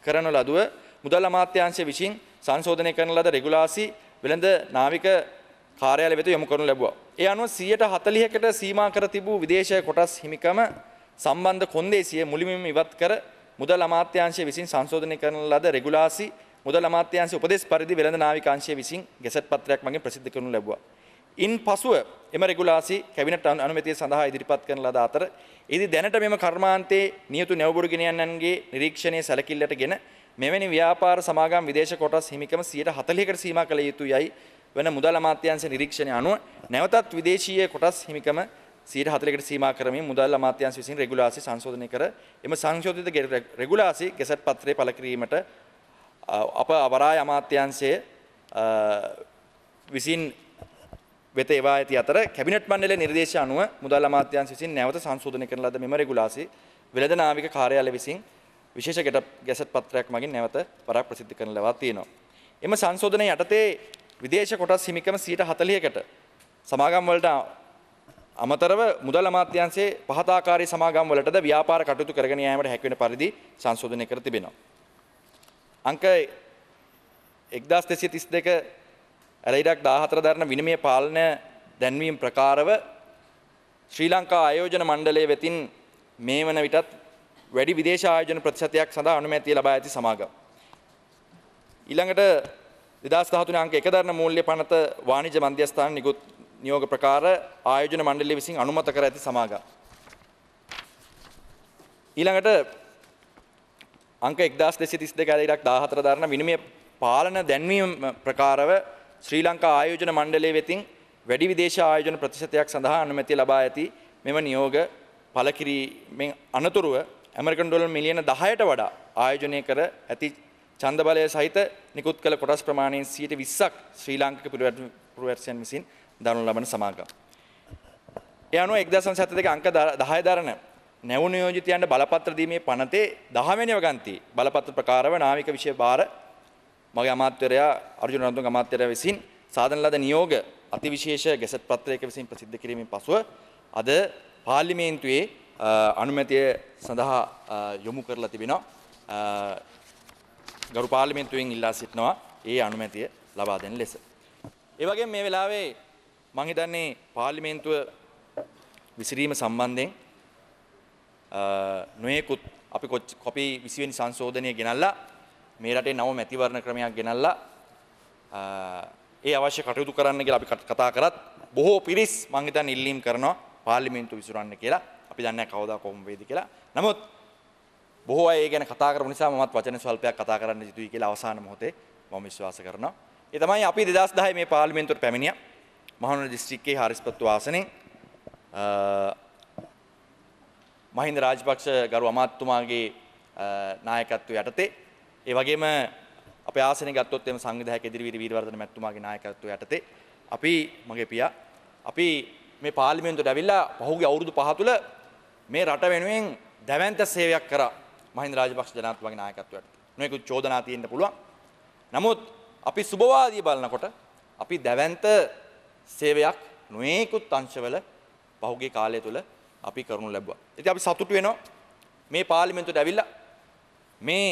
කරන ලදුව මුදල් අමාත්‍යාංශය විසින් සංශෝධනය කරන ලද රෙගුලාසි වෙළඳ නාවික කාර්යාලය වෙත යොමු කරනු ලැබුවා. ඒ අනුව 40%කට සීමා කර තිබූ විදේශ කොටස් හිමිකම සම්බන්ධ කොන්දේසිය මුලින්ම ඉවත් කර මුදල් අමාත්‍යාංශය විසින් සංශෝධනය කරන ලද රෙගුලාසි මුදල් අමාත්‍යාංශ උපදෙස් පරිදි වෙළඳ නාවික අංශය විසින් ගැසට් පත්‍රයක් මගින් ප්‍රසිද්ධ කරනු ලැබුවා. ඉන් පසුව එම රෙගුලාසි කැබිනට් අනුමැතිය සඳහා ඉදිරිපත් කරන ලද අතර ඉදි දැනට මෙම කර්මාන්තයේ නියුතු නැව්බඩු ගෙන යන්නන්ගේ නිරීක්ෂණයේ සැලකිල්ලටගෙන මෙවැනි ව්‍යාපාර සමාගම් විදේශ කොටස් හිමිකම 40%කට සීමා කළ යුතු යයි වන මුදල් අමාත්‍යාංශ නිරීක්ෂණය අනුව නැවතත් විදේශීය කොටස් හිමිකම 140කට සීමා කරමින් මුදල් අමාත්‍යාංශ විසින් රෙගුලාසි සංශෝධනය කර එම සංශෝධිත රෙගුලාසි ගෙසට් පත්‍රය පළ කිරීමට අප අවරාය අමාත්‍යාංශයේ විසින් වෙත එවා ඇති අතර කැබිනට් මණ්ඩලයේ නිර්දේශ අනුව මුදල් අමාත්‍යාංශ විසින් නැවත සංශෝධනය කරන ලද මෙම රෙගුලාසි වෙළඳ නාවික කාර්යාලය විසින් විශේෂ ගැසට් පත්‍රයක් මගින් නැවත වරක් ප්‍රසිද්ධ කරන ලවා තියෙනවා. එම සංශෝධනය යටතේ විදේශ කොටස් හිමිකම 40%කට සමාගම් වලට අමතරව මුදල් අමාත්‍යාංශයේ පහත ආකාරයේ සමාගම් වලටද ව්‍යාපාර කටයුතු කරගෙන යාමට හැකි වෙන පරිදි සංශෝධනය කර තිබෙනවා. අංක 1232 ඇරයිඩක් 14 දරන විනිමය පාලන දැන්වීම ප්‍රකාරව ශ්‍රී ලංකා ආයෝජන මණ්ඩලය වෙතින් මේ වන විටත් වැඩි විදේශ ආයෝජන ප්‍රතිශතයක් සඳහා අනුමැතිය ලබා ඇති සමාගම්. ඊළඟට 2013 අංක 1 දරන මූල්‍ය පනත වාණිජ්‍ය මධ්‍යස්ථාන නියෝග ප්‍රකාර ආයෝජන මණ්ඩලය විසින් අනුමත කර ඇති සමාගම්. ඊළඟට අංක 1232 ඇරයිඩක් 14 දරන විනිමය පාලන දැන්වීම ප්‍රකාරව ශ්‍රී ලංකා ආයෝජන මණ්ඩලය වෙතින් වැඩි විදේශ ආයෝජන ප්‍රතිශතයක් සඳහා අනුමැතිය ලබා ඇති මෙම නියෝග පළ කිරීමෙන් අනතුරුව ඇමරිකන් ඩොලර් මිලියන 10ට වඩා ආයෝජනය කර ඇති ඡන්ද බලය සහිත නිකුත් කළ කොටස් ප්‍රමාණයෙන් 20%ක් ශ්‍රී ලාංකික පුරවැසියන් විසින් දරනු ලබන සමාගම්. ඒ අනුව 1972 අංක 10 දරන නැවු නියෝජිතයන්ට බලපත්‍ර දීමේ පනතේ 10 වෙනි වගන්තියේ බලපත්‍ර ප්‍රකාරව නාවික විෂය භාර මගේ අමාත්‍යවරයා අර්ජුන රණතුංග අමාත්‍යවරයා විසින් සාදන ලද නියෝග අතිවිශේෂ ගැසට් පත්‍රයක විසින් ප්‍රසිද්ධ කිරීමෙන් පසුව අද පාර්ලිමේන්තුවේ අනුමැතිය සඳහා යොමු කරලා තිබෙනවා. ගරු පාර්ලිමේන්තුවෙන් ඉල්ලා සිටිනවා ඒ අනුමැතිය ලබා දෙන ලෙස. ඒ වගේම මේ වෙලාවේ මම හිතන්නේ පාර්ලිමේන්තුව විසිරීම සම්බන්ධයෙන් නොයෙකුත් අපි කොපි 20 වෙනි සංශෝධනය ගෙනල්ලා මේ රටේ නව මැතිවරණ ක්‍රමයක් ගෙනල්ලා ඒ අවශ්‍ය කටයුතු කරන්න කියලා අපි කතා කරත් බොහෝ පිරිස් මම හිතන්නේ ඉල්ලීම් කරනවා පාර්ලිමේන්තුව විසිරවන්න කියලා. අපි දන්නේ නැහැ කවදා කොහොම වේද කියලා. නමුත් බොහෝ අය ඒ ගැන කතා කරපු නිසා මමත් වචන ස්වල්පයක් කතා කරන්න යුතුයි කියලා අවසාන මොහොතේ මම විශ්වාස කරනවා. ඒ තමයි අපි 2010 මේ පාර්ලිමේන්තුවට පැමිණියා. මහනුවර දිස්ත්‍රික්කයේ හාරිස්පත්තු ආසනෙන් මහින්ද රාජපක්ෂ ගරු අමාත්‍යතුමාගේ නායකත්වය යටතේ ඒ වගේම අපේ ආසනෙ ගත්තොත් එම සංවිධායක ඉදිරිවීර වීරවර්ධන මැතිතුමාගේ නායකත්වය යටතේ අපි මගේ පියා අපි මේ පාර්ලිමේන්තුවට ඇවිල්ලා පහුගිය අවුරුදු 5 තුළ මේ රට වෙනුවෙන් දැවැන්ත සේවයක් කරා මහින්ද රාජපක්ෂ ජනාධිපතිගේ නායකත්වයට. නොයෙකුත් චෝදනා තියෙන්න පුළුවන්. නමුත් අපි සුබවාදී බලනකොට අපි දැවැන්ත සේවයක් නොයෙකුත් අංශවල පහුගිය කාලය තුළ අපි කරනු ලැබුවා. ඉතින් අපි සතුටු වෙනවා මේ පාර්ලිමේන්තුවට ඇවිල්ලා මේ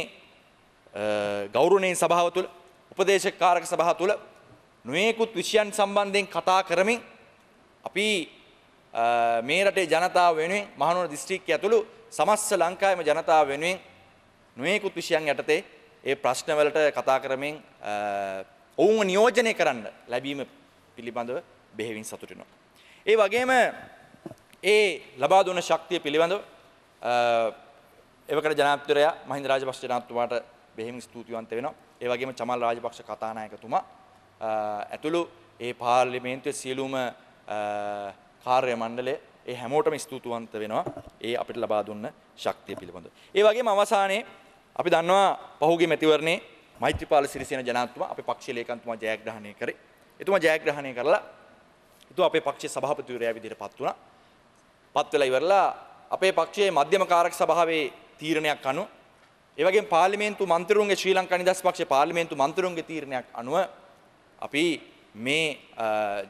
ගෞරවනීය සභාව තුළ උපදේශක කාරක සභාව තුළ නොයෙකුත් විෂයන් සම්බන්ධයෙන් කතා කරමින් අපි මේ රටේ ජනතාව වෙනුවෙන් මහනුවර දිස්ත්‍රික්කය ඇතුළු සමස්ත ලංකාවේම ජනතාව වෙනුවෙන් නොයෙකුත් විෂයන් යටතේ ඒ ප්‍රශ්න වලට කතා කරමින් ඔවුන්ව නියෝජනය කරන්න ලැබීම පිළිබඳව බෙහෙවින් සතුටු වෙනවා. ඒ වගේම ඒ ලබා දුන්න ශක්තිය පිළිබඳව එවකට ජනාධිපතිවරයා මහින්ද රාජපක්ෂ ජනාධිපතිතුමාට බෙහෙවින් ස්තුතිවන්ත වෙනවා. ඒ වගේම චමල් රාජපක්ෂ කතානායකතුමා ඇතුළු ඒ පාර්ලිමේන්තුවේ සියලුම කාර්ය මණ්ඩලය ඒ හැමෝටම ස්තුතිවන්ත වෙනවා ඒ අපිට ලබා දුන්න ශක්තිය පිළිබඳව. ඒ වගේම අවසානයේ අපි දන්නවා පහුගිය මැතිවරණේ මෛත්‍රීපාල සිරිසේන ජනාධිපතිතුමා අපේ පක්ෂයේ ලේකම්තුමා ජයග්‍රහණය කරේ. එතුමා ජයග්‍රහණය කරලා එතුමා අපේ පක්ෂයේ සභාපතිවරයා විදිහට පත් වුණා. පත් වෙලා ඉවරලා අපේ පක්ෂයේ මධ්‍යම කාරක සභාවේ තීරණයක් අනුව ඒ වගේම පාර්ලිමේන්තු මන්ත්‍රීවරුන්ගේ ශ්‍රී ලංකා නිදහස් පක්ෂයේ පාර්ලිමේන්තු මන්ත්‍රීවරුන්ගේ තීරණයක් අනුව අපි මේ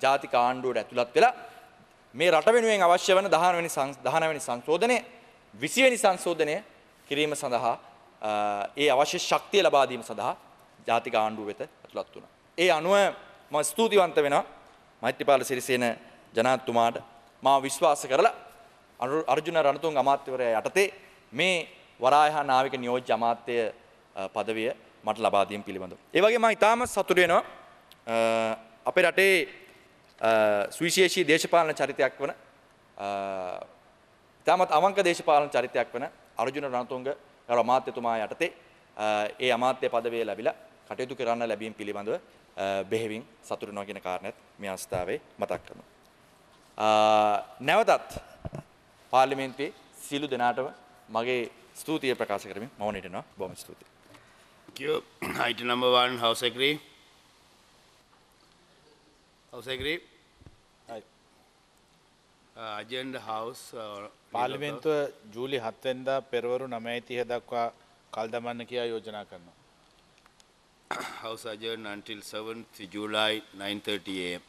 ජාතික ආණ්ඩුවට ඇතුළත් වෙලා මේ රට වෙනුවෙන් අවශ්‍ය වන 19 වෙනි සංශෝධනය 20 වෙනි සංශෝධනය කිරීම සඳහා ඒ අවශ්‍ය ශක්තිය ලබා දීම සඳහා ජාතික ආණ්ඩුව වෙත ඇතුළත් වුණා. ඒ අනුව මම ස්තුතිවන්ත වෙනවා මෛත්‍රීපාල සිරිසේන ජනාධිපතිතුමාට මා විශ්වාස කරලා අර්ජුන රණතුංග අමාත්‍යවරයා යටතේ මේ වරායහා නාවික නියෝජ්‍ය අමාත්‍ය পদවිය මට ලබා දීම පිළිබඳව. ඒ වගේම මම ඉතාමත් සතුටු වෙනවා අපේ රටේ සුවිශේෂී දේශපාලන චරිතයක් වන ඉතාමත් අවංක දේශපාලන චරිතයක් වන අර්ජුන රණතුංග ගරු අමාත්‍යතුමා යටතේ ඒ අමාත්‍ය পদවිය ලැබිලා කටයුතු කරන්න ලැබීම පිළිබඳව බෙහෙවින් සතුටු වෙනවා කියන කාරණේත් මේ අවස්ථාවේ මතක් කරනවා. නැවතත් පාර්ලිමේන්තුවේ සියලු දෙනාටම මගේ ස්තුතිය ප්‍රකාශ කරමින් මම නිටනවා. බොහොම ස්තුතියි. Thank you. Item number 1, House agree. House agree. Agenda House. පාර්ලිමේන්තුව ජූලි 7 වෙනිදා පෙරවරු 9:30 දක්වා කල් දමන්න කියා යෝජනා කරනවා. House adjourned until 7th July 9:30 a.m.